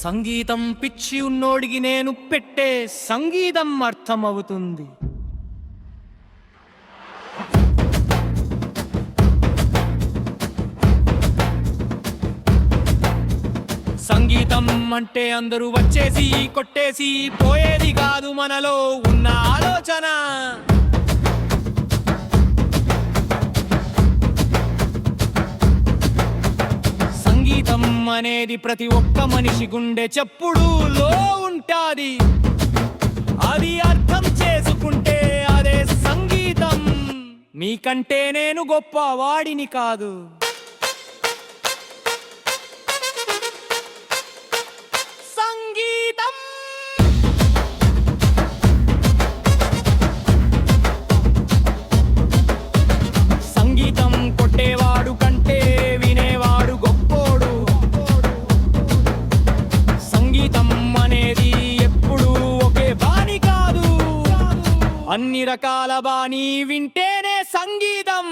సంగీతం పిచ్చి ఉన్నోడికి నేను పెట్టే సంగీతం అర్థమవుతుంది. సంగీతం అంటే అందరూ వచ్చేసి కొట్టేసి పోయేది కాదు, మనలో ఉన్న ఆలోచన. సంగీతం అనేది ప్రతి ఒక్క మనిషి గుండె చప్పుడులో ఉంటాది. అది అర్థం చేసుకుంటే అదే సంగీతం. మీకంటే నేను గొప్ప వాడిని కాదు. సంగీతం కొట్టేవాడు కంటే వినేవాడు గొప్పోడు. సంగీతం అనేది ఎప్పుడు ఒకే బాణి కాదు, అన్ని రకాల బాణి వింటేనే సంగీతం.